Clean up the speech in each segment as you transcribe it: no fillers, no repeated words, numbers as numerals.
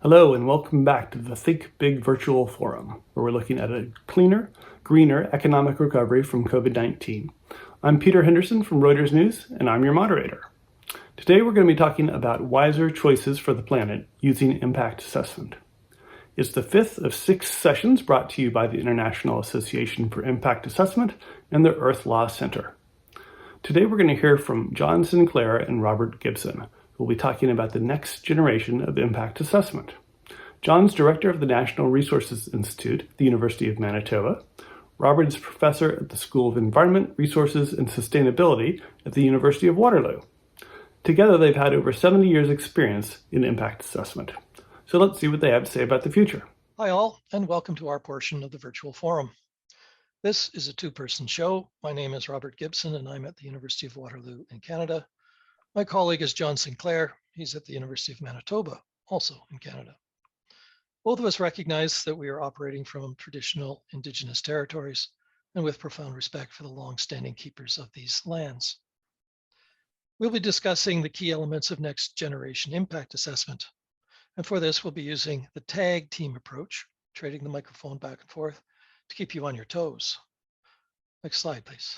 Hello and welcome back to the Think Big Virtual Forum, where we're looking at a cleaner, greener economic recovery from COVID-19. I'm Peter Henderson from Reuters News, and I'm your moderator. Today we're going to be talking about wiser choices for the planet using impact assessment. It's the fifth of 6 sessions brought to you by the International Association for Impact Assessment and the Earth Law Center. Today we're going to hear from John Sinclair and Robert Gibson, who will be talking about the next generation of impact assessment. John's director of the National Resources Institute at the University of Manitoba. Robert is professor at the School of Environment, Resources, and Sustainability at the University of Waterloo. Together, they've had over 70 years' experience in impact assessment. So let's see what they have to say about the future. Hi all, and welcome to our portion of the virtual forum. This is a two-person show. My name is Robert Gibson, and I'm at the University of Waterloo in Canada. My colleague is John Sinclair. He's at the University of Manitoba, also in Canada. Both of us recognize that we are operating from traditional Indigenous territories and with profound respect for the long-standing keepers of these lands. We'll be discussing the key elements of next generation impact assessment. And for this, we'll be using the tag team approach, trading the microphone back and forth to keep you on your toes. Next slide, please.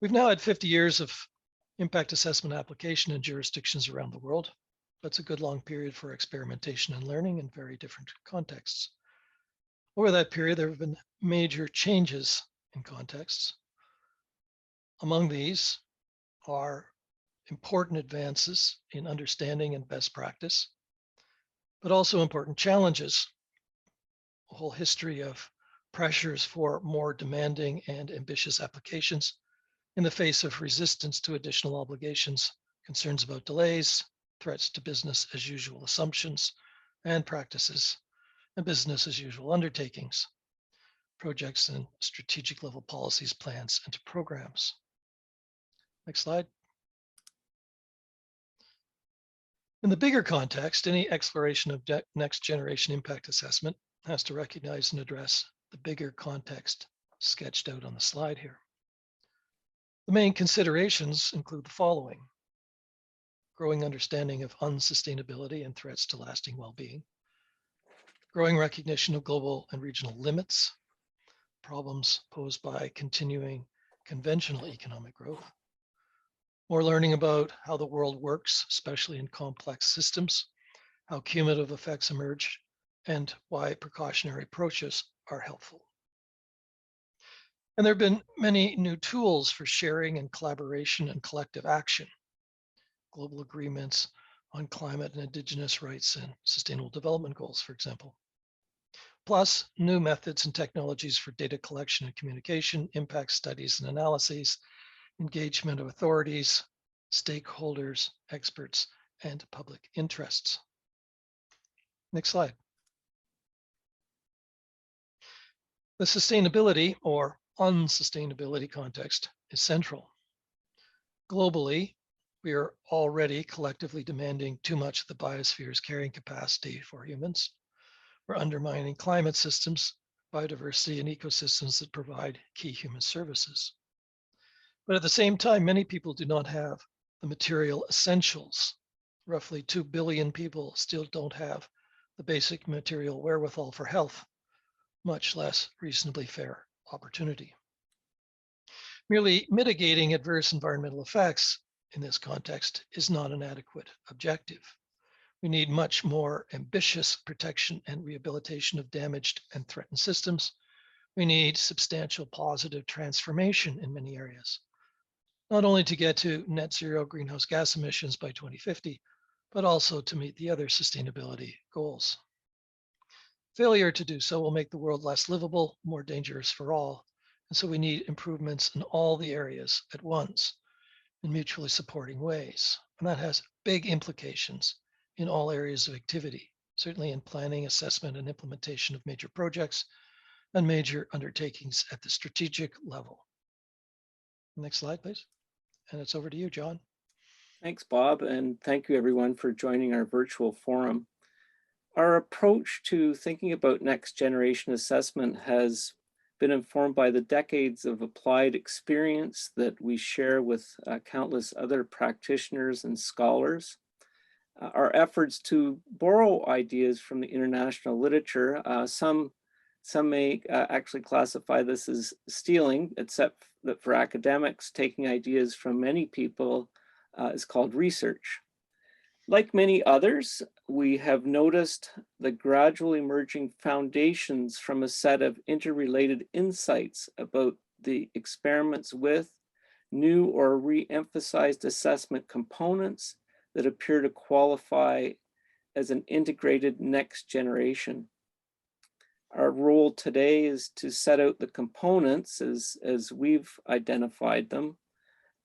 We've now had 50 years of impact assessment application in jurisdictions around the world. That's a good long period for experimentation and learning in very different contexts. Over that period, there have been major changes in contexts. Among these are important advances in understanding and best practice, but also important challenges, a whole history of pressures for more demanding and ambitious applications in the face of resistance to additional obligations, concerns about delays, threats to business as usual assumptions and practices, and business as usual undertakings, projects and strategic level policies, plans, and programs. Next slide. In the bigger context, any exploration of next generation impact assessment has to recognize and address the bigger context sketched out on the slide here. The main considerations include the following: growing understanding of unsustainability and threats to lasting well-being, growing recognition of global and regional limits, problems posed by continuing conventional economic growth, more learning about how the world works, especially in complex systems, how cumulative effects emerge, and why precautionary approaches are helpful. And there have been many new tools for sharing and collaboration and collective action. Global agreements on climate and indigenous rights and sustainable development goals, for example. Plus, new methods and technologies for data collection and communication, impact studies and analyses, engagement of authorities, stakeholders, experts, and public interests. Next slide. The sustainability or unsustainability context is central. Globally, we are already collectively demanding too much of the biosphere's carrying capacity for humans. We're undermining climate systems, biodiversity, and ecosystems that provide key human services. But at the same time, many people do not have the material essentials. Roughly 2 billion people still don't have the basic material wherewithal for health, much less reasonably fair opportunity. Merely mitigating adverse environmental effects in this context is not an adequate objective. We need much more ambitious protection and rehabilitation of damaged and threatened systems. We need substantial positive transformation in many areas, not only to get to net zero greenhouse gas emissions by 2050, but also to meet the other sustainability goals. Failure to do so will make the world less livable, more dangerous for all. And so we need improvements in all the areas at once in mutually supporting ways. And that has big implications in all areas of activity, certainly in planning, assessment, and implementation of major projects and major undertakings at the strategic level. Next slide, please. And it's over to you, John. Thanks, Bob, and thank you everyone for joining our virtual forum. Our approach to thinking about next generation assessment has been informed by the decades of applied experience that we share with countless other practitioners and scholars. Our efforts to borrow ideas from the international literature, some may actually classify this as stealing, except that for academics, taking ideas from many people is called research. Like many others, we have noticed the gradual emerging foundations from a set of interrelated insights about the experiments with new or re-emphasized assessment components that appear to qualify as an integrated next generation. Our role today is to set out the components as we've identified them.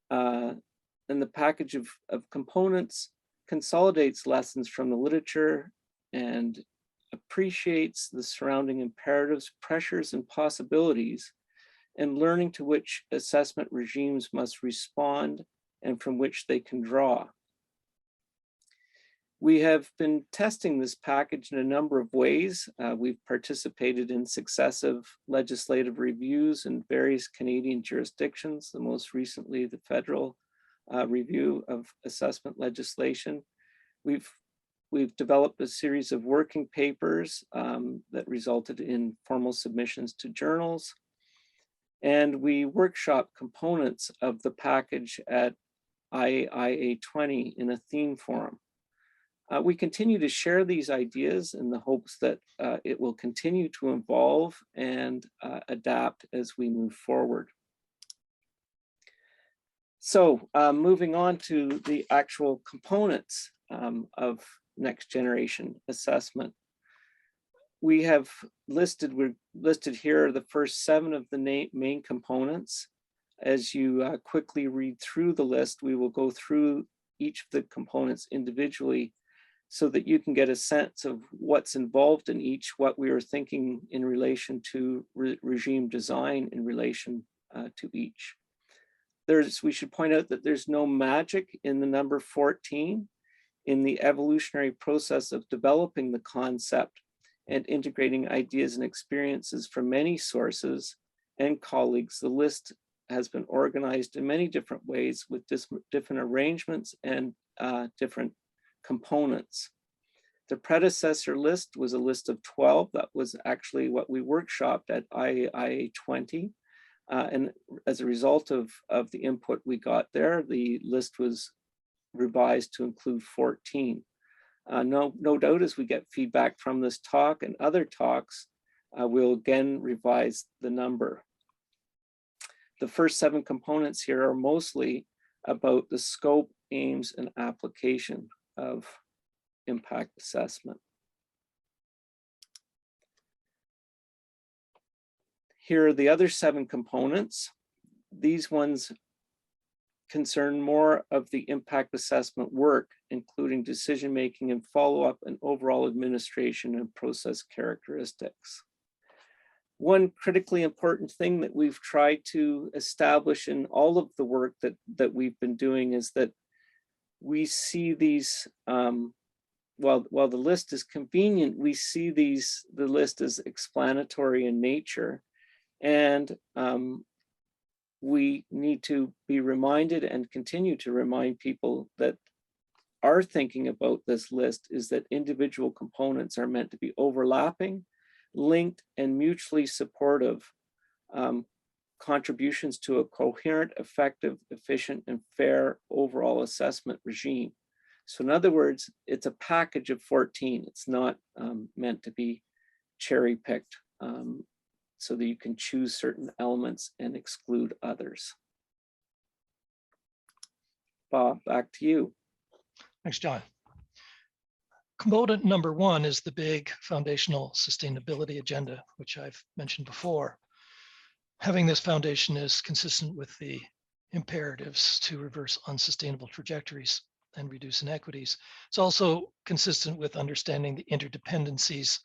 And the package of components consolidates lessons from the literature and appreciates the surrounding imperatives, pressures, and possibilities, and learning to which assessment regimes must respond and from which they can draw. We have been testing this package in a number of ways. We've participated in successive legislative reviews in various Canadian jurisdictions, the most recently the federal review of assessment legislation. We've developed a series of working papers that resulted in formal submissions to journals. And we workshop components of the package at IAIA 20 in a theme forum. We continue to share these ideas in the hopes that it will continue to evolve and adapt as we move forward. So moving on to the actual components of next generation assessment. We've listed here the first 7 of the main components. As you quickly read through the list, we will go through each of the components individually so that you can get a sense of what's involved in each, what we are thinking in relation to regime design in relation to each. We should point out that there's no magic in the number 14. In the evolutionary process of developing the concept and integrating ideas and experiences from many sources and colleagues, the list has been organized in many different ways with different arrangements and different components. The predecessor list was a list of 12. That was actually what we workshopped at IAIA 20. And as a result of the input we got there, the list was revised to include 14. No doubt as we get feedback from this talk and other talks, we'll again revise the number. The first 7 components here are mostly about the scope, aims, and application of impact assessment. Here are the other 7 components. These ones concern more of the impact assessment work, including decision-making and follow-up and overall administration and process characteristics. One critically important thing that we've tried to establish in all of the work that we've been doing is that we see these, while the list is convenient, we see the list as explanatory in nature. And we need to be reminded and continue to remind people that our thinking about this list is that individual components are meant to be overlapping, linked, and mutually supportive contributions to a coherent, effective, efficient, and fair overall assessment regime. So in other words, it's a package of 14. It's not meant to be cherry-picked so that you can choose certain elements and exclude others. Bob, back to you. Thanks, John. Component number 1 is the big foundational sustainability agenda, which I've mentioned before. Having this foundation is consistent with the imperatives to reverse unsustainable trajectories and reduce inequities. It's also consistent with understanding the interdependencies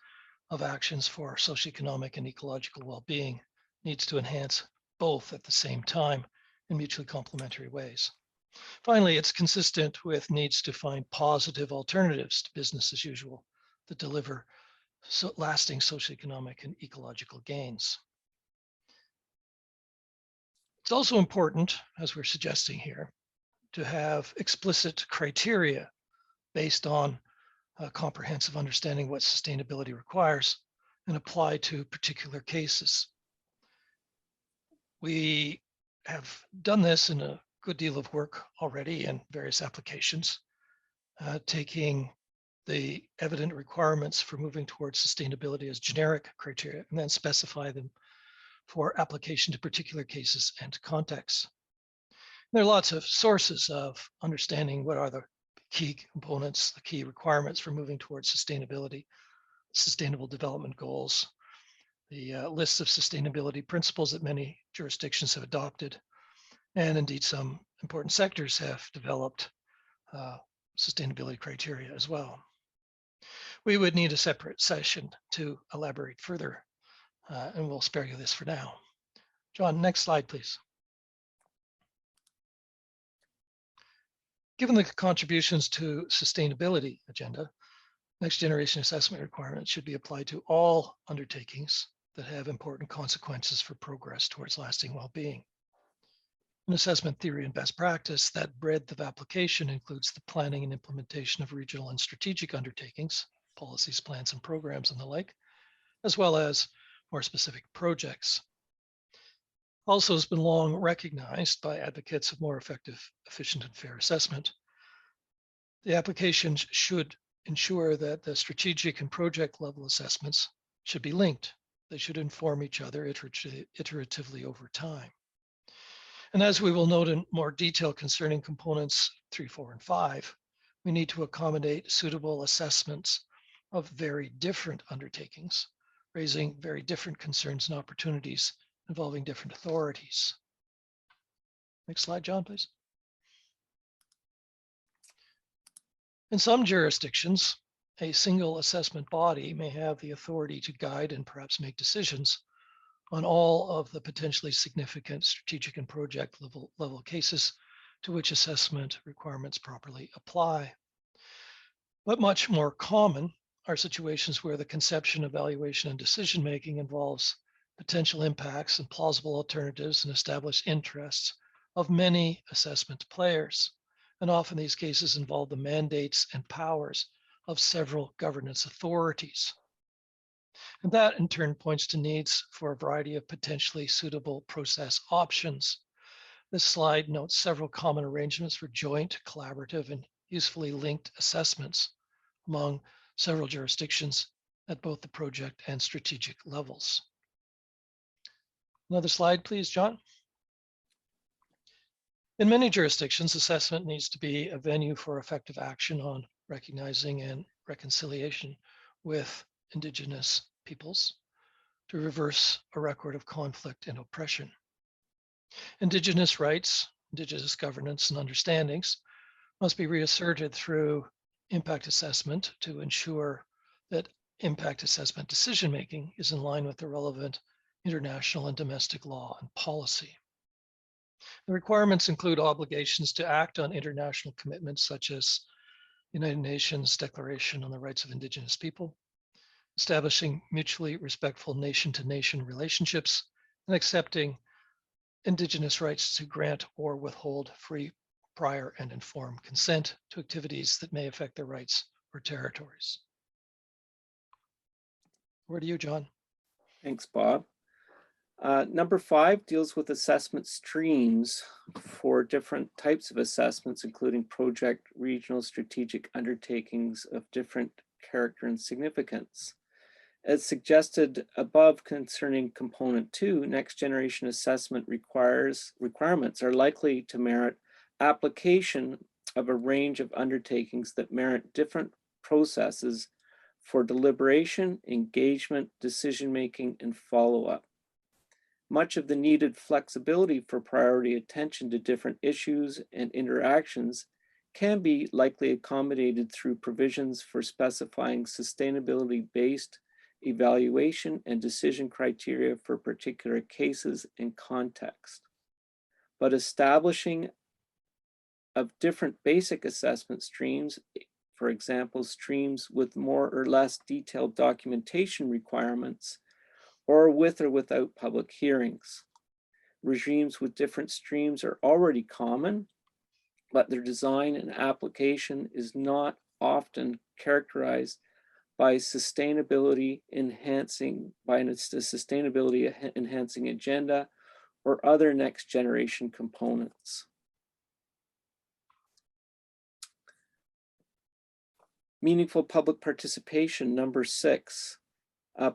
of actions for socioeconomic and ecological well-being, needs to enhance both at the same time in mutually complementary ways. Finally, it's consistent with needs to find positive alternatives to business as usual that deliver lasting socioeconomic and ecological gains. It's also important, as we're suggesting here, to have explicit criteria based on a comprehensive understanding of what sustainability requires and apply to particular cases. We have done this in a good deal of work already in various applications, taking the evident requirements for moving towards sustainability as generic criteria and then specify them for application to particular cases and contexts. There are lots of sources of understanding what are the key components, the key requirements for moving towards sustainability, sustainable development goals, the lists of sustainability principles that many jurisdictions have adopted, and indeed some important sectors have developed sustainability criteria as well. We would need a separate session to elaborate further, and we'll spare you this for now. John, next slide, please. Given the contributions to sustainability agenda, next generation assessment requirements should be applied to all undertakings that have important consequences for progress towards lasting well-being. In assessment theory and best practice, that breadth of application includes the planning and implementation of regional and strategic undertakings, policies, plans, and programs, and the like, as well as more specific projects. Also has been long recognized by advocates of more effective, efficient, and fair assessment. The applications should ensure that the strategic and project level assessments should be linked. They should inform each other iteratively over time. And as we will note in more detail concerning components 3, 4, and 5, we need to accommodate suitable assessments of very different undertakings, raising very different concerns and opportunities involving different authorities. Next slide, John, please. In some jurisdictions, a single assessment body may have the authority to guide and perhaps make decisions on all of the potentially significant strategic and project level cases to which assessment requirements properly apply. But much more common are situations where the conception, evaluation, and decision-making involves potential impacts and plausible alternatives and established interests of many assessment players. And often these cases involve the mandates and powers of several governance authorities. And that in turn points to needs for a variety of potentially suitable process options. This slide notes several common arrangements for joint, collaborative, and usefully linked assessments among several jurisdictions at both the project and strategic levels. Another slide, please, John. In many jurisdictions, assessment needs to be a venue for effective action on recognizing and reconciliation with Indigenous peoples to reverse a record of conflict and oppression. Indigenous rights, Indigenous governance, and understandings must be reasserted through impact assessment to ensure that impact assessment decision-making is in line with the relevant international and domestic law and policy. The requirements include obligations to act on international commitments such as United Nations Declaration on the Rights of Indigenous People, establishing mutually respectful nation-to-nation relationships, and accepting Indigenous rights to grant or withhold free, prior, and informed consent to activities that may affect their rights or territories. Where to you, John? Thanks, Bob. Number 5 deals with assessment streams for different types of assessments, including project, regional, strategic undertakings of different character and significance. As suggested above concerning component 2, next generation assessment requirements are likely to merit application of a range of undertakings that merit different processes for deliberation, engagement, decision-making, and follow-up. Much of the needed flexibility for priority attention to different issues and interactions can be likely accommodated through provisions for specifying sustainability-based evaluation and decision criteria for particular cases and context. But establishing of different basic assessment streams, for example, streams with more or less detailed documentation requirements, or with or without public hearings. Regimes with different streams are already common, but their design and application is not often characterized by sustainability enhancing agenda or other next generation components. Meaningful public participation, number 6.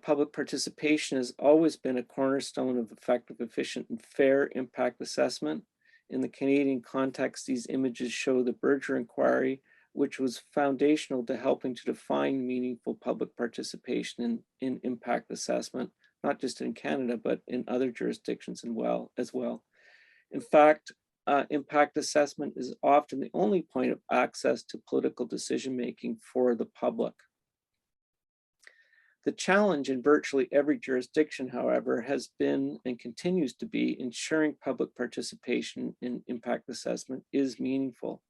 Public participation has always been a cornerstone of effective, efficient, and fair impact assessment. In the Canadian context, these images show the Berger inquiry, which was foundational to helping to define meaningful public participation in impact assessment, not just in Canada, but in other jurisdictions as well. In fact, impact assessment is often the only point of access to political decision-making for the public. The challenge in virtually every jurisdiction, however, has been and continues to be ensuring public participation in impact assessment is meaningful,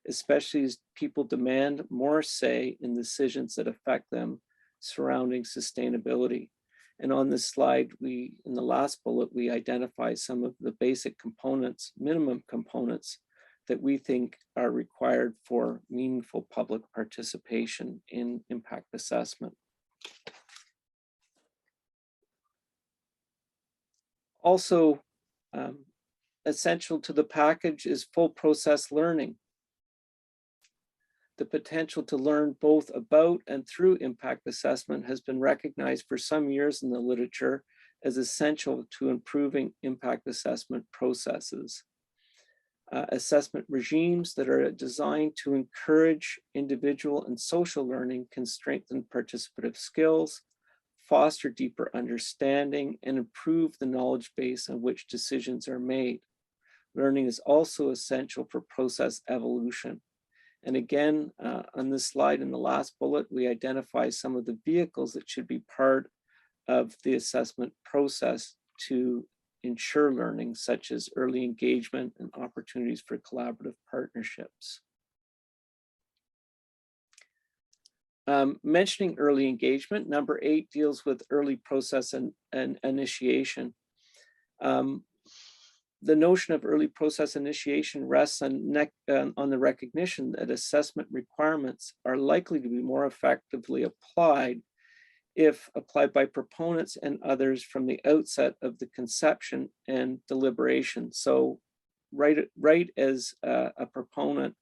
especially as people demand more say in decisions that affect them surrounding sustainability. And on this slide, in the last bullet, we identify some of the basic components, minimum components, that we think are required for meaningful public participation in impact assessment. Also, essential to the package is full process learning. The potential to learn both about and through impact assessment has been recognized for some years in the literature as essential to improving impact assessment processes. Assessment regimes that are designed to encourage individual and social learning can strengthen participative skills, foster deeper understanding, and improve the knowledge base on which decisions are made. Learning is also essential for process evolution. And again, on this slide in the last bullet, we identify some of the vehicles that should be part of the assessment process to ensure learning, such as early engagement and opportunities for collaborative partnerships. Mentioning early engagement, number 8 deals with early process and initiation. The notion of early process initiation rests on the recognition that assessment requirements are likely to be more effectively applied if applied by proponents and others from the outset of the conception and deliberation. So right as a proponent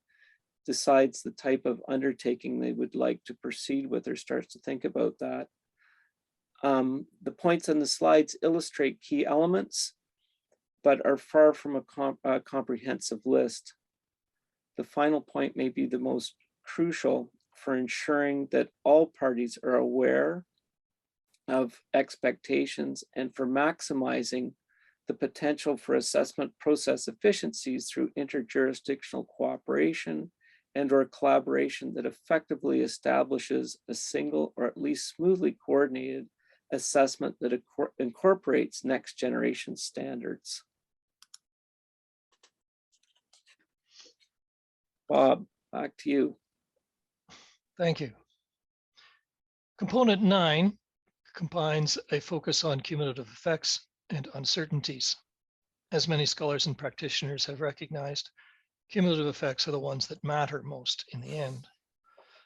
decides the type of undertaking they would like to proceed with or starts to think about that. The points on the slides illustrate key elements, but are far from a comprehensive list. The final point may be the most crucial for ensuring that all parties are aware of expectations and for maximizing the potential for assessment process efficiencies through interjurisdictional cooperation and/or collaboration that effectively establishes a single or at least smoothly coordinated assessment that incorporates next generation standards. Bob, back to you. Thank you. Component 9 combines a focus on cumulative effects and uncertainties. As many scholars and practitioners have recognized, cumulative effects are the ones that matter most in the end.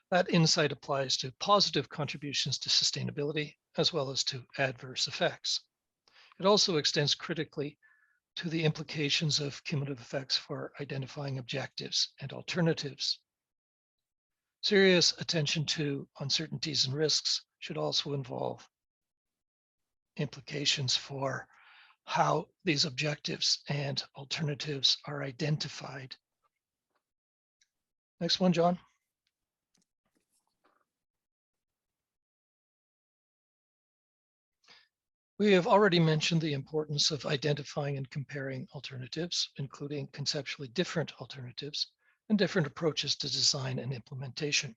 That insight applies to positive contributions to sustainability as well as to adverse effects. It also extends critically to the implications of cumulative effects for identifying objectives and alternatives. Serious attention to uncertainties and risks should also involve implications for how these objectives and alternatives are identified. Next one, John. We have already mentioned the importance of identifying and comparing alternatives, including conceptually different alternatives and different approaches to design and implementation.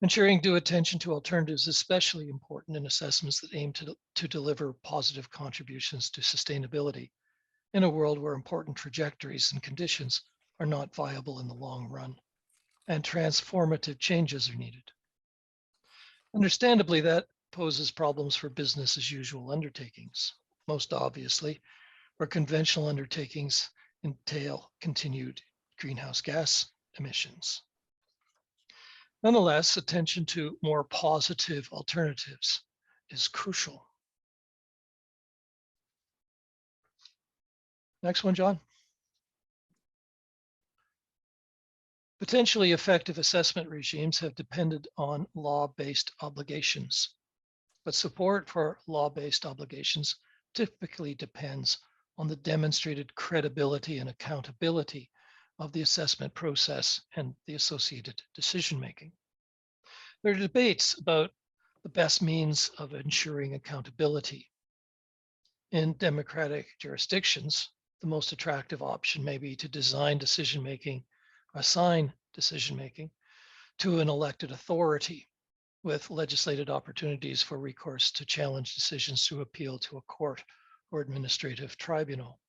Ensuring due attention to alternatives is especially important in assessments that aim to deliver positive contributions to sustainability in a world where important trajectories and conditions are not viable in the long run, and transformative changes are needed. Understandably, that poses problems for business as usual undertakings, most obviously, where conventional undertakings entail continued greenhouse gas emissions. Nonetheless, attention to more positive alternatives is crucial. Next one, John. Potentially effective assessment regimes have depended on law-based obligations, but support for law-based obligations typically depends on the demonstrated credibility and accountability of the assessment process and the associated decision-making. There are debates about the best means of ensuring accountability. In democratic jurisdictions, the most attractive option may be to assign decision-making to an elected authority with legislated opportunities for recourse to challenge decisions through appeal to a court or administrative tribunal.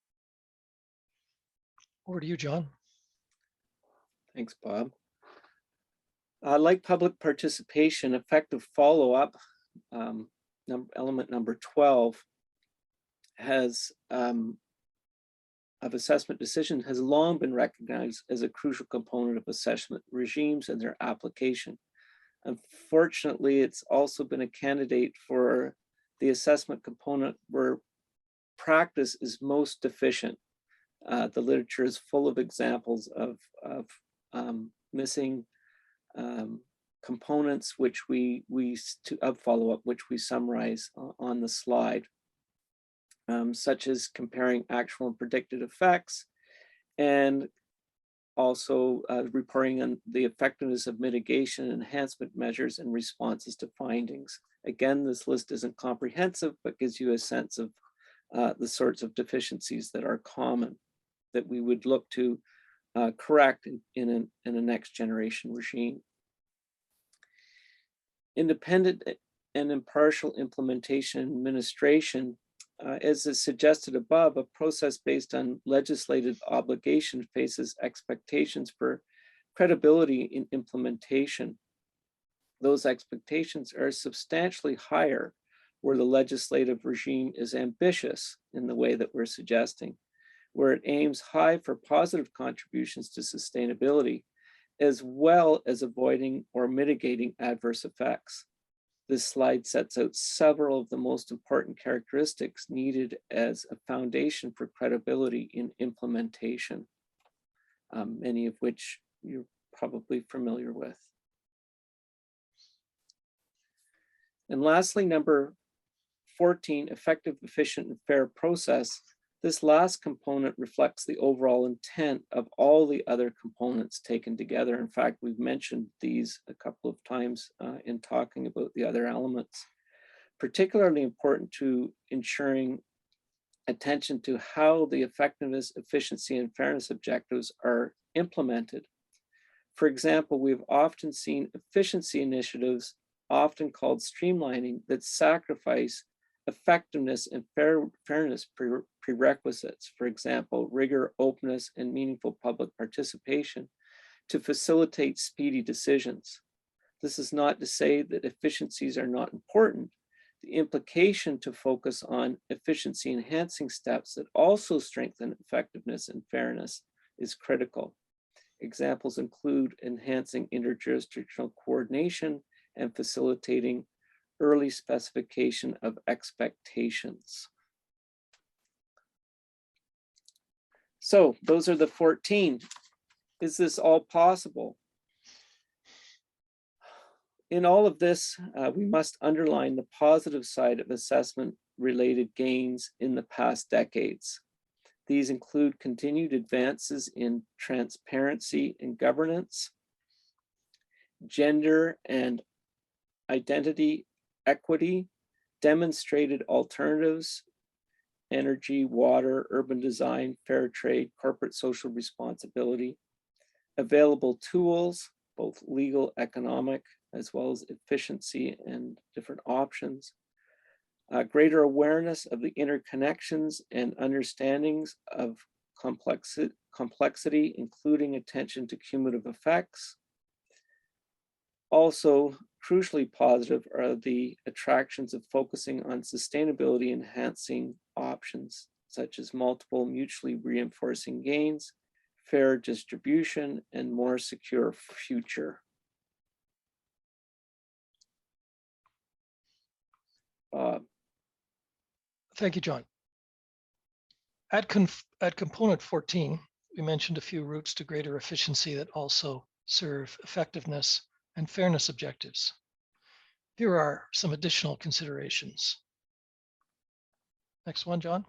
Over to you, John. Thanks, Bob. Like public participation, effective follow-up, element number 12, of assessment decision has long been recognized as a crucial component of assessment regimes and their application. Unfortunately, it's also been a candidate for the assessment component where practice is most deficient. The literature is full of examples of missing components of follow-up, which we summarize on the slide, such as comparing actual and predicted effects, and also reporting on the effectiveness of mitigation and enhancement measures and responses to findings. Again, this list isn't comprehensive, but gives you a sense of the sorts of deficiencies that are common that we would look to correct in a next generation regime. Independent and impartial implementation and administration, as is suggested above, a process based on legislated obligation faces expectations for credibility in implementation. Those expectations are substantially higher where the legislative regime is ambitious in the way that we're suggesting, where it aims high for positive contributions to sustainability, as well as avoiding or mitigating adverse effects. This slide sets out several of the most important characteristics needed as a foundation for credibility in implementation, many of which you're probably familiar with. And lastly, number 14, effective, efficient, and fair process. This last component reflects the overall intent of all the other components taken together. In fact, we've mentioned these a couple of times in talking about the other elements. Particularly important to ensuring attention to how the effectiveness, efficiency, and fairness objectives are implemented. For example, we've often seen efficiency initiatives, often called streamlining, that sacrifice effectiveness and fairness prerequisites, for example, rigor, openness, and meaningful public participation to facilitate speedy decisions. This is not to say that efficiencies are not important. The implication to focus on efficiency enhancing steps that also strengthen effectiveness and fairness is critical. Examples include enhancing interjurisdictional coordination and facilitating early specification of expectations. So those are the 14. Is this all possible? In all of this, we must underline the positive side of assessment-related gains in the past decades. These include continued advances in transparency and governance, gender and identity equity, demonstrated alternatives, energy, water, urban design, fair trade, corporate social responsibility, available tools, both legal, economic, as well as efficiency and different options, greater awareness of the interconnections and understandings of complexity, including attention to cumulative effects. Also, crucially positive are the attractions of focusing on sustainability enhancing options, such as multiple mutually reinforcing gains, fair distribution, and more secure future. Bob. Thank you, John. At component 14, we mentioned a few routes to greater efficiency that also serve effectiveness and fairness objectives. Here are some additional considerations. Next one, John.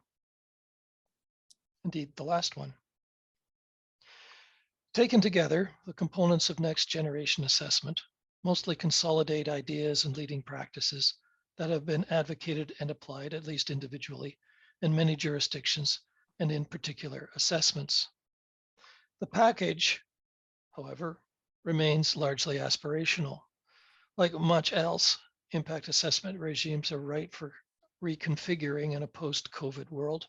Indeed, the last one. Taken together, the components of next generation assessment mostly consolidate ideas and leading practices that have been advocated and applied, at least individually, in many jurisdictions and in particular assessments. The package, however, remains largely aspirational. Like much else, impact assessment regimes are ripe for reconfiguring in a post-COVID world.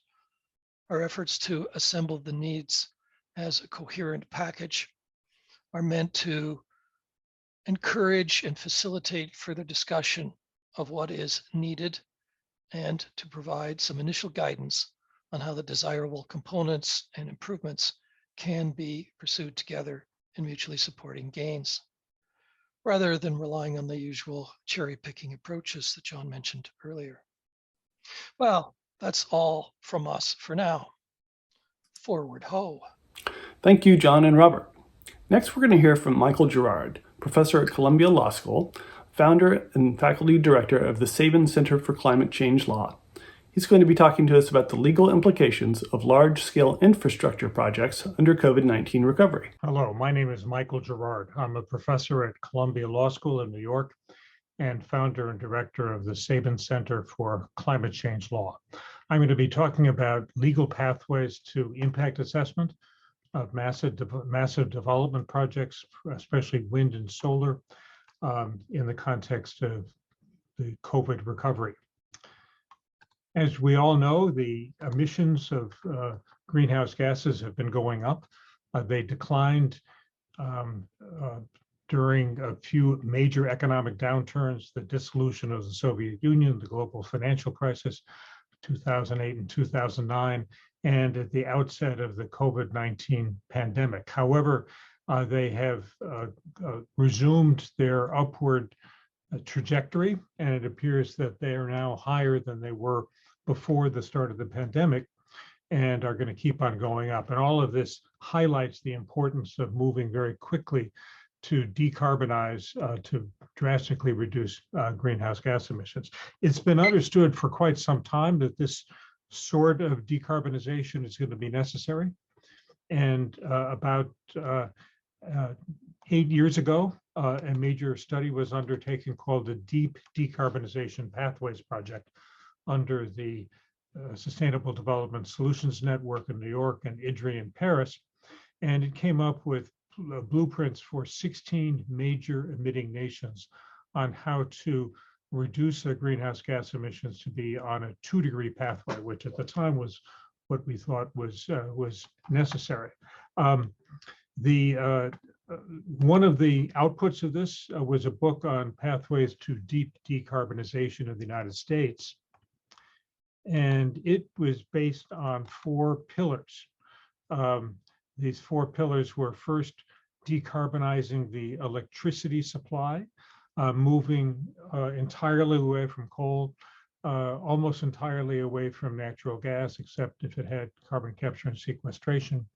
Our efforts to assemble the needs as a coherent package are meant to encourage and facilitate further discussion of what is needed and to provide some initial guidance on how the desirable components and improvements can be pursued together in mutually supporting gains, rather than relying on the usual cherry-picking approaches that John mentioned earlier. Well, that's all from us for now. Forward ho. Thank you, John and Robert. Next, we're going to hear from Michael Gerard, professor at Columbia Law School, founder and faculty director of the Sabin Center for Climate Change Law. He's going to be talking to us about the legal implications of large-scale infrastructure projects under COVID-19 recovery. Hello, my name is Michael Gerard. I'm a professor at Columbia Law School in New York and founder and director of the Sabin Center for Climate Change Law. I'm going to be talking about legal pathways to impact assessment of massive development projects, especially wind and solar, in the context of the COVID recovery. As we all know, the emissions of greenhouse gases have been going up. They declined during a few major economic downturns, the dissolution of the Soviet Union, the global financial crisis, 2008 and 2009, and at the outset of the COVID-19 pandemic. However, they have resumed their upward trajectory, and it appears that they are now higher than they were before the start of the pandemic and are going to keep on going up. And all of this highlights the importance of moving very quickly to decarbonize, to drastically reduce greenhouse gas emissions. It's been understood for quite some time that this sort of decarbonization is going to be necessary. And about 8 years ago, a major study was undertaken called the Deep Decarbonization Pathways Project under the Sustainable Development Solutions Network in New York and IDRI in Paris. And it came up with blueprints for 16 major emitting nations on how to reduce their greenhouse gas emissions to be on a 2-degree pathway, which at the time was what we thought was necessary. One of the outputs of this was a book on pathways to deep decarbonization of the United States. And it was based on 4 pillars. These 4 pillars were first decarbonizing the electricity supply, moving entirely away from coal, almost entirely away from natural gas, except if it had carbon capture and sequestration,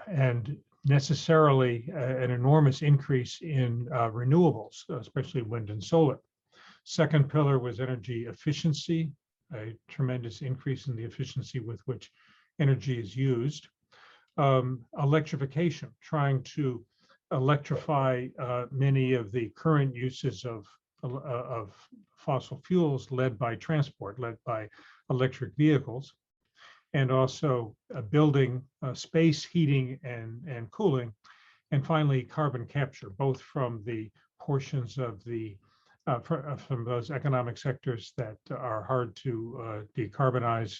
and necessarily an enormous increase in renewables, especially wind and solar. Second pillar was energy efficiency, a tremendous increase in the efficiency with which energy is used. Electrification, trying to electrify many of the current uses of fossil fuels led by transport, led by electric vehicles, and also building space heating and cooling. And finally, carbon capture, both from the portions of the from those economic sectors that are hard to decarbonize,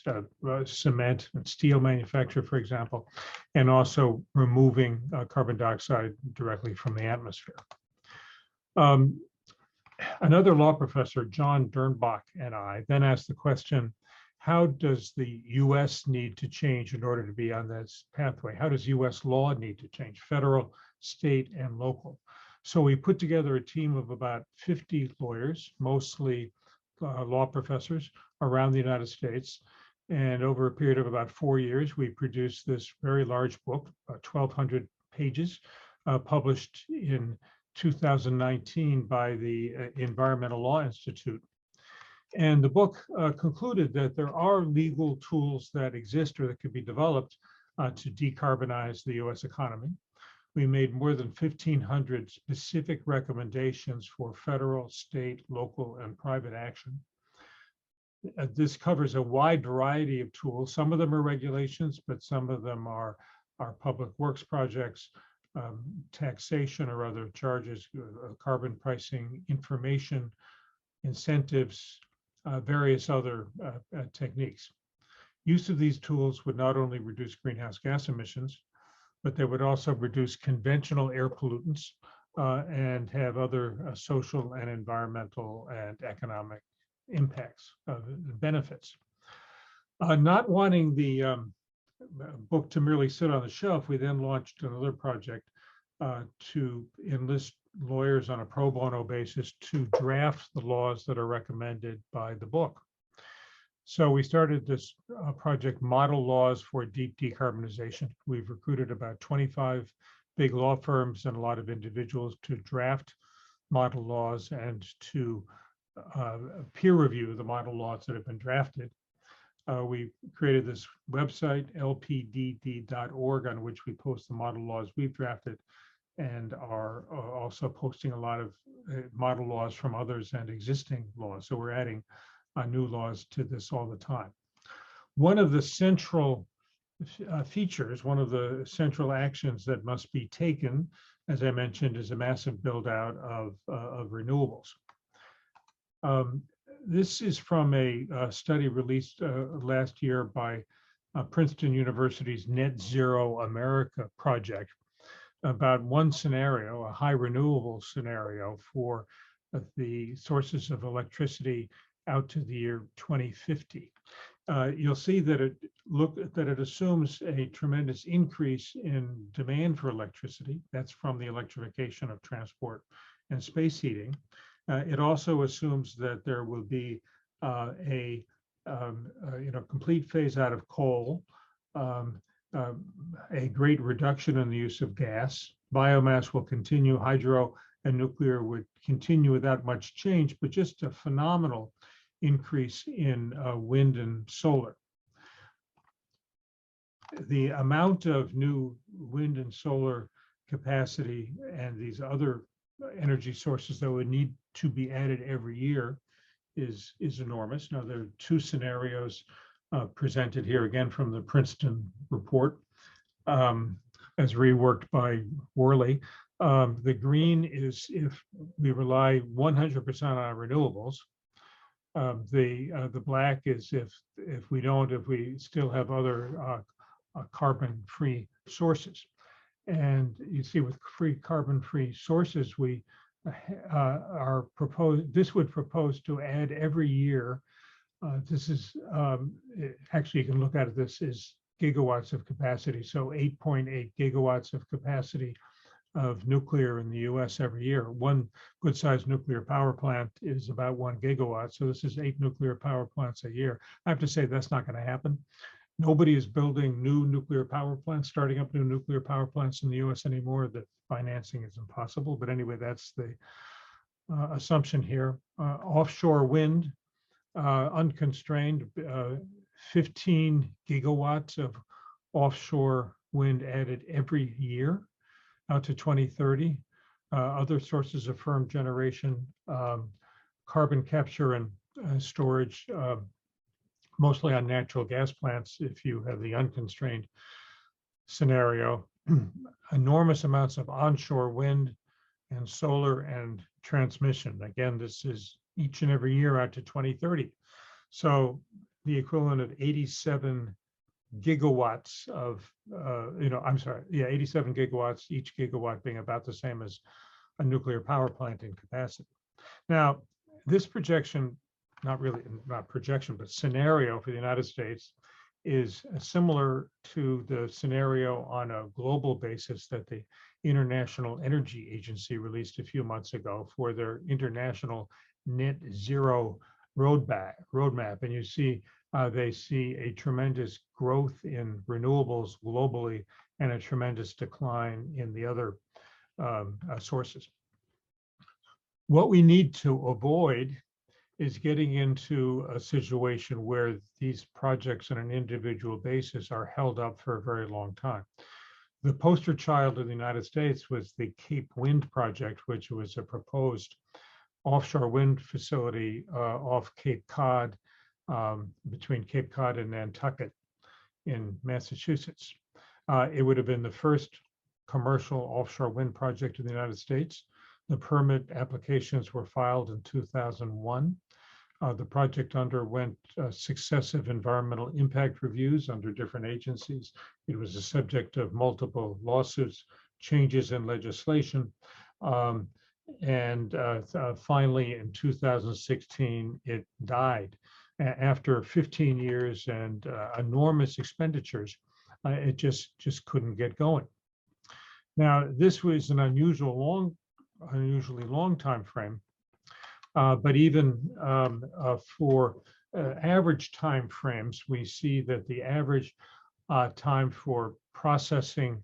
cement and steel manufacture, for example, and also removing carbon dioxide directly from the atmosphere. Another law professor, John Dernbach, and I then asked the question, how does the US need to change in order to be on this pathway? How does US law need to change, federal, state, and local? So we put together a team of about 50 lawyers, mostly law professors around the United States. And over a period of about 4 years, we produced this very large book, 1,200 pages, published in 2019 by the Environmental Law Institute. And the book concluded that there are legal tools that exist or that could be developed to decarbonize the US economy. We made more than 1,500 specific recommendations for federal, state, local, and private action. This covers a wide variety of tools. Some of them are regulations, but some of them are public works projects, taxation or other charges, carbon pricing, information, incentives, various other techniques. Use of these tools would not only reduce greenhouse gas emissions, but they would also reduce conventional air pollutants and have other social and environmental and economic impacts, benefits. Not wanting the book to merely sit on the shelf, we then launched another project to enlist lawyers on a pro bono basis to draft the laws that are recommended by the book. So we started this project, Model Laws for Deep Decarbonization. We've recruited about 25 big law firms and a lot of individuals to draft model laws and to peer review the model laws that have been drafted. We created this website, lpdd.org, on which we post the model laws we've drafted, and are also posting a lot of model laws from others and existing laws. So we're adding new laws to this all the time. One of the central features, one of the central actions that must be taken, as I mentioned, is a massive build out of renewables. This is from a study released last year by Princeton University's Net Zero America project about one scenario, a high renewable scenario for the sources of electricity out to the year 2050. You'll see that it assumes a tremendous increase in demand for electricity. That's from the electrification of transport and space heating. It also assumes that there will be a complete phase out of coal, a great reduction in the use of gas. Biomass will continue. Hydro and nuclear would continue without much change, but just a phenomenal increase in wind and solar. The amount of new wind and solar capacity and these other energy sources that would need to be added every year is enormous. Now, there are two scenarios presented here again from the Princeton report, as reworked by Worley. The green is if we rely 100% on renewables. The black is if we don't, if we still have other carbon-free sources. And you see, with carbon-free sources, we this would propose to add every year. This is actually, you can look at it, this is gigawatts of capacity. So 8.8 gigawatts of capacity of nuclear in the US every year. One good sized nuclear power plant is about 1 gigawatt. So this is 8 nuclear power plants a year. I have to say that's not going to happen. Nobody is building new nuclear power plants, starting up new nuclear power plants in the US anymore. The financing is impossible. But anyway, that's the assumption here. Offshore wind, unconstrained, 15 gigawatts of offshore wind added every year out to 2030. Other sources of firm generation, carbon capture and storage, mostly on natural gas plants if you have the unconstrained scenario. Enormous amounts of onshore wind and solar and transmission. Again, this is each and every year out to 2030. So the equivalent of 87 gigawatts of, 87 gigawatts, each gigawatt being about the same as a nuclear power plant in capacity. Now, this projection, not projection, but scenario for the United States is similar to the scenario on a global basis that the International Energy Agency released a few months ago for their international net zero roadmap, and you see they see a tremendous growth in renewables globally and a tremendous decline in the other sources. What we need to avoid is getting into a situation where these projects on an individual basis are held up for a very long time. The poster child of the United States was the Cape Wind project, which was a proposed offshore wind facility off Cape Cod, between Cape Cod and Nantucket in Massachusetts. It would have been the first commercial offshore wind project in the United States. The permit applications were filed in 2001. The project underwent successive environmental impact reviews under different agencies. It was the subject of multiple lawsuits, changes in legislation, and finally in 2016, it died. After 15 years and enormous expenditures, it just couldn't get going. Now, this was an unusually long time frame. But even for average time frames, we see that the average time for processing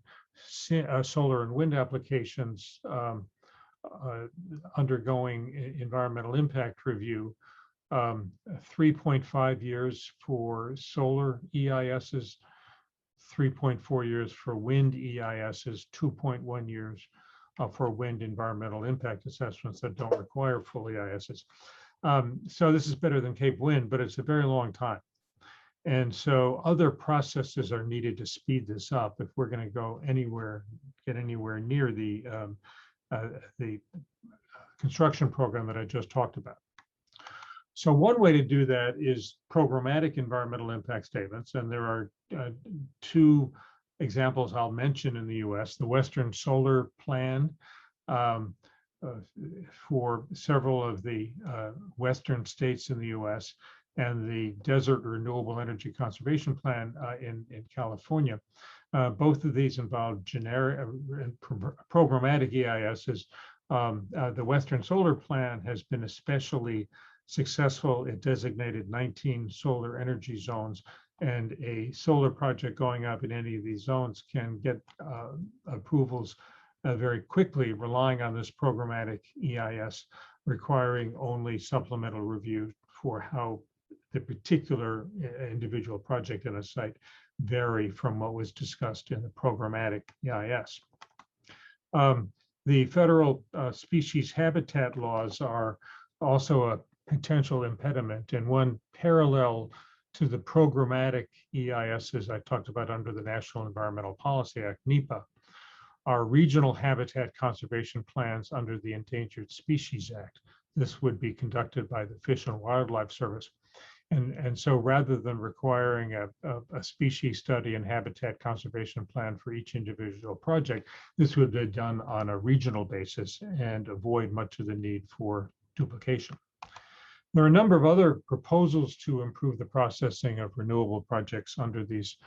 solar and wind applications undergoing environmental impact review, 3.5 years for solar EISs, 3.4 years for wind EISs, 2.1 years for wind environmental impact assessments that don't require full EISs. So this is better than Cape Wind, but it's a very long time. And so other processes are needed to speed this up if we're going to go anywhere, get anywhere near the construction program that I just talked about. So one way to do that is programmatic environmental impact statements. And there are two examples I'll mention in the US, the Western Solar Plan for several of the Western states in the US, and the Desert Renewable Energy Conservation Plan in California. Both of these involve generic programmatic EISs. The Western Solar Plan has been especially successful. It designated 19 solar energy zones, and a solar project going up in any of these zones can get approvals very quickly, relying on this programmatic EIS, requiring only supplemental review for how the particular individual project in a site vary from what was discussed in the programmatic EIS. The federal species habitat laws are also a potential impediment, and one parallel to the programmatic EISs I talked about under the National Environmental Policy Act, NEPA, are regional habitat conservation plans under the Endangered Species Act. This would be conducted by the Fish and Wildlife Service. And so rather than requiring a species study and habitat conservation plan for each individual project, this would be done on a regional basis and avoid much of the need for duplication. There are a number of other proposals to improve the processing of renewable projects under these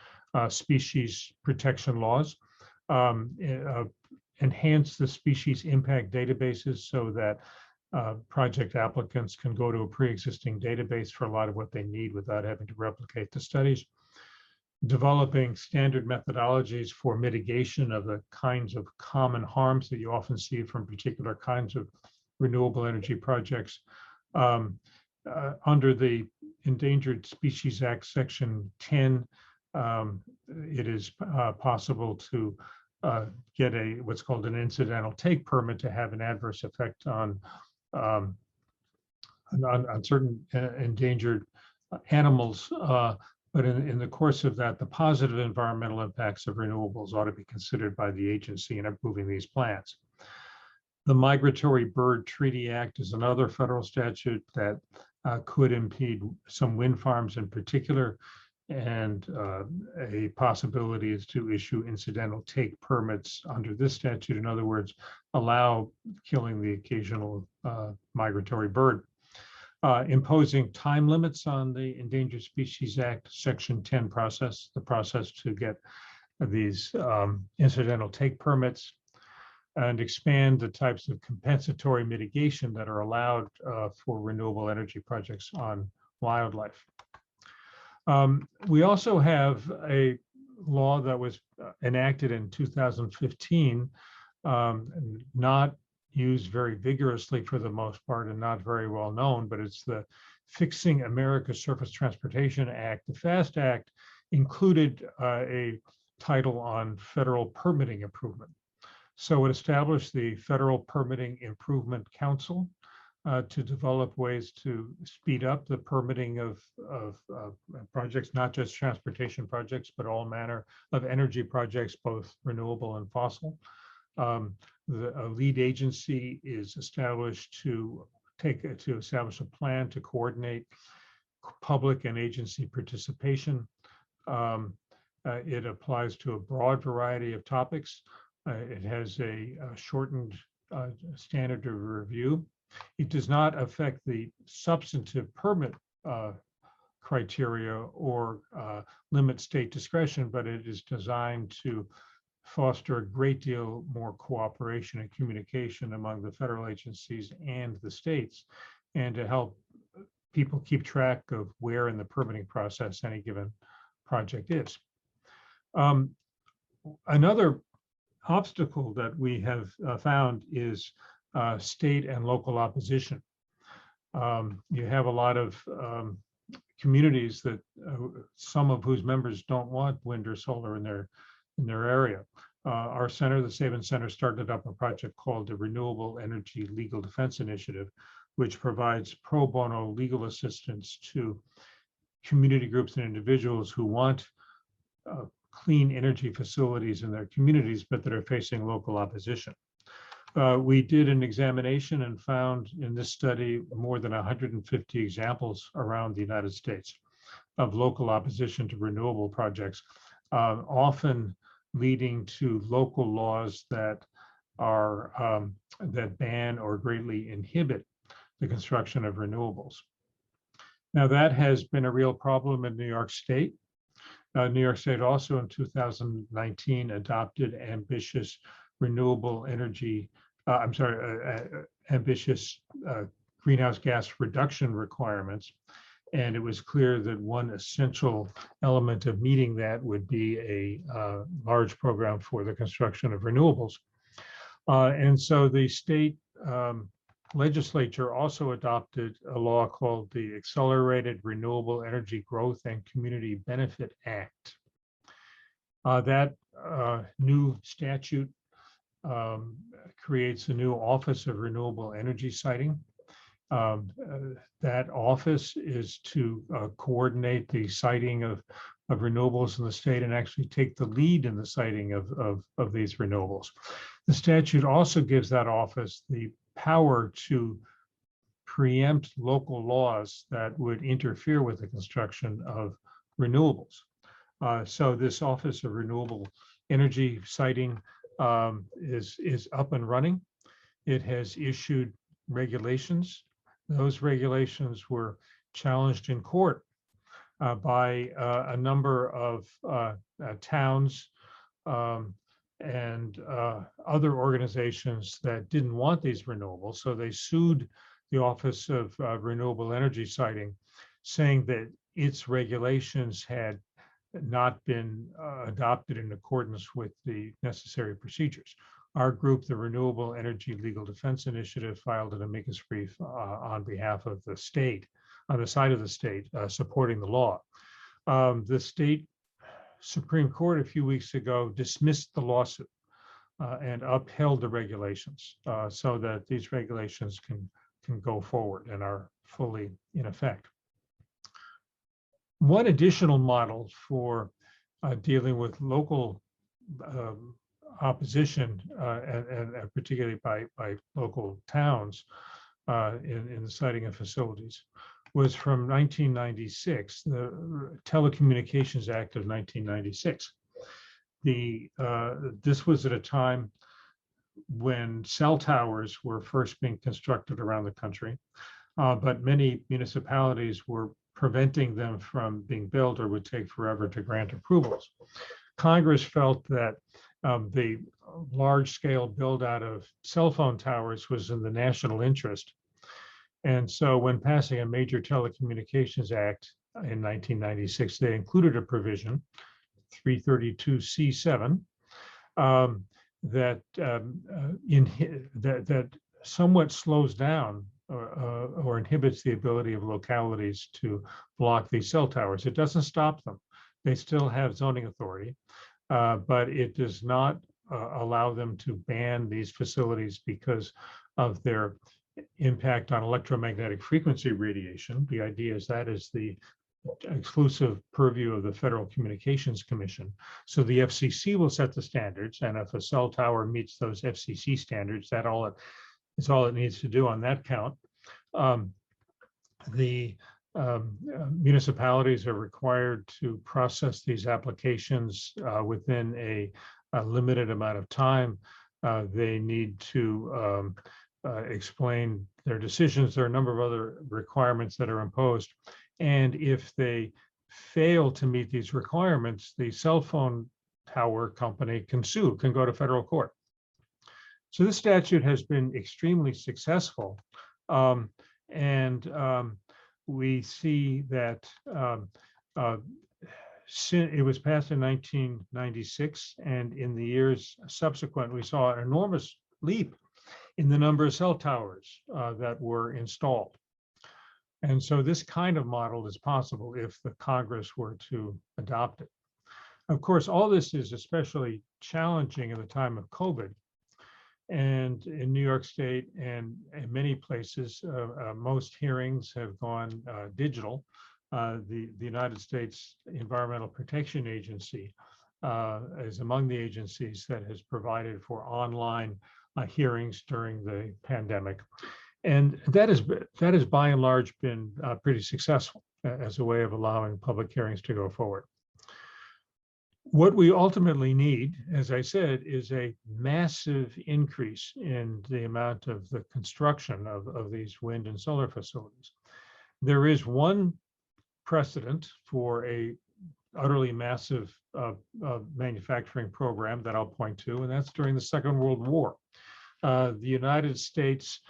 species protection laws, enhance the species impact databases so that project applicants can go to a pre-existing database for a lot of what they need without having to replicate the studies. Developing standard methodologies for mitigation of the kinds of common harms that you often see from particular kinds of renewable energy projects. Under the Endangered Species Act, Section 10, it is possible to get what's called an incidental take permit to have an adverse effect on certain endangered animals. But in the course of that, the positive environmental impacts of renewables ought to be considered by the agency in approving these plans. The Migratory Bird Treaty Act is another federal statute that could impede some wind farms in particular, and a possibility is to issue incidental take permits under this statute. In other words, allow killing the occasional migratory bird. Imposing time limits on the Endangered Species Act, Section 10 process, the process to get these incidental take permits. and expand the types of compensatory mitigation that are allowed for renewable energy projects on wildlife. We also have a law that was enacted in 2015, not used very vigorously for the most part and not very well known, but it's the Fixing America's Surface Transportation Act. The FAST Act included a title on federal permitting improvement. So it established the Federal Permitting Improvement Council to develop ways to speed up the permitting of projects, not just transportation projects, but all manner of energy projects, both renewable and fossil. The lead agency is established to establish a plan to coordinate public and agency participation. It applies to a broad variety of topics. It has a shortened standard of review. It does not affect the substantive permit criteria or limit state discretion, but it is designed to foster a great deal more cooperation and communication among the federal agencies and the states, and to help people keep track of where in the permitting process any given project is. Another obstacle that we have found is state and local opposition. You have a lot of communities that some of whose members don't want wind or solar in their area. Our center, the Sabin Center, started up a project called the Renewable Energy Legal Defense Initiative, which provides pro bono legal assistance to community groups and individuals who want clean energy facilities in their communities, but that are facing local opposition. We did an examination and found in this study more than 150 examples around the United States of local opposition to renewable projects, often leading to local laws that are that ban or greatly inhibit the construction of renewables. Now, that has been a real problem in New York State. New York State also in 2019 adopted ambitious renewable energy, ambitious greenhouse gas reduction requirements. And it was clear that one essential element of meeting that would be a large program for the construction of renewables. And so the state legislature also adopted a law called the Accelerated Renewable Energy Growth and Community Benefit Act. That new statute creates a new Office of Renewable Energy Siting. That office is to coordinate the siting of renewables in the state and actually take the lead in the siting of these renewables. The statute also gives that office the power to preempt local laws that would interfere with the construction of renewables. So this Office of Renewable Energy Siting is up and running. It has issued regulations. Those regulations were challenged in court by a number of towns and other organizations that didn't want these renewables. So they sued the Office of Renewable Energy Siting, saying that its regulations had not been adopted in accordance with the necessary procedures. Our group, the Renewable Energy Legal Defense Initiative, filed an amicus brief on behalf of the state, on the side of the state, supporting the law. The state Supreme Court a few weeks ago dismissed the lawsuit and upheld the regulations so that these regulations can go forward and are fully in effect. One additional model for dealing with local opposition, and particularly by local towns in the siting of facilities, was from 1996, the Telecommunications Act of 1996. This was at a time when cell towers were first being constructed around the country, but many municipalities were preventing them from being built or would take forever to grant approvals. Congress felt that The large-scale build-out of cell phone towers was in the national interest. And so when passing a major telecommunications act in 1996, they included a provision, 332C7, that somewhat slows down or inhibits the ability of localities to block these cell towers. It doesn't stop them. They still have zoning authority, but it does not allow them to ban these facilities because of their impact on electromagnetic frequency radiation. The idea is that is the exclusive purview of the Federal Communications Commission. So the FCC will set the standards, and if a cell tower meets those FCC standards, that is all it needs to do on that count. Municipalities are required to process these applications within a limited amount of time. They need to explain their decisions. There are a number of other requirements that are imposed. And if they fail to meet these requirements, the cell phone tower company can sue, can go to federal court. So this statute has been extremely successful. We see that it was passed in 1996, and in the years subsequent, we saw an enormous leap in the number of cell towers that were installed. And so this kind of model is possible if the Congress were to adopt it. Of course, all this is especially challenging in the time of COVID. And in New York State and in many places, most hearings have gone digital. The United States Environmental Protection Agency is among the agencies that has provided for online hearings during the pandemic. And that has by and large been pretty successful as a way of allowing public hearings to go forward. What we ultimately need, as I said, is a massive increase in the amount of the construction of these wind and solar facilities. There is one precedent for a utterly massive manufacturing program that I'll point to, and that's during the Second World War. The United States,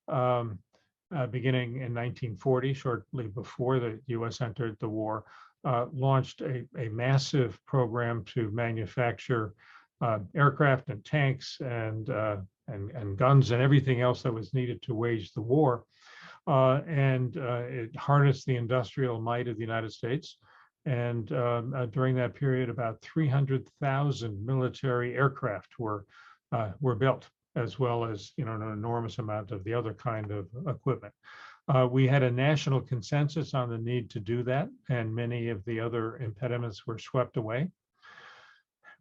beginning in 1940, shortly before the US entered the war, launched a massive program to manufacture aircraft and tanks and guns and everything else that was needed to wage the war. It harnessed the industrial might of the United States. And during that period, about 300,000 military aircraft were built, as well as an enormous amount of the other kind of equipment. We had a national consensus on the need to do that, and many of the other impediments were swept away.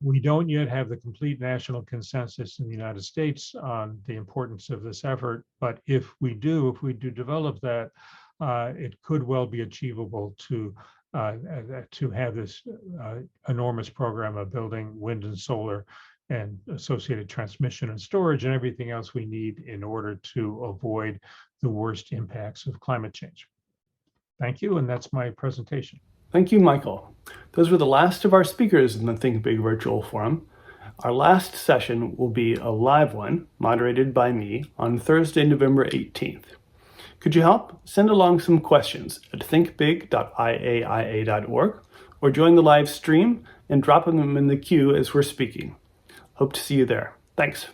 We don't yet have the complete national consensus in the United States on the importance of this effort, but if we do develop that, it could well be achievable to have this enormous program of building wind and solar and associated transmission and storage and everything else we need in order to avoid the worst impacts of climate change. Thank you, and that's my presentation. Thank you, Michael. Those were the last of our speakers in the Think Big Virtual Forum. Our last session will be a live one, moderated by me, on Thursday, November 18th. Could you help? Send along some questions at thinkbig.iaia.org or join the live stream and drop them in the queue as we're speaking. Hope to see you there. Thanks.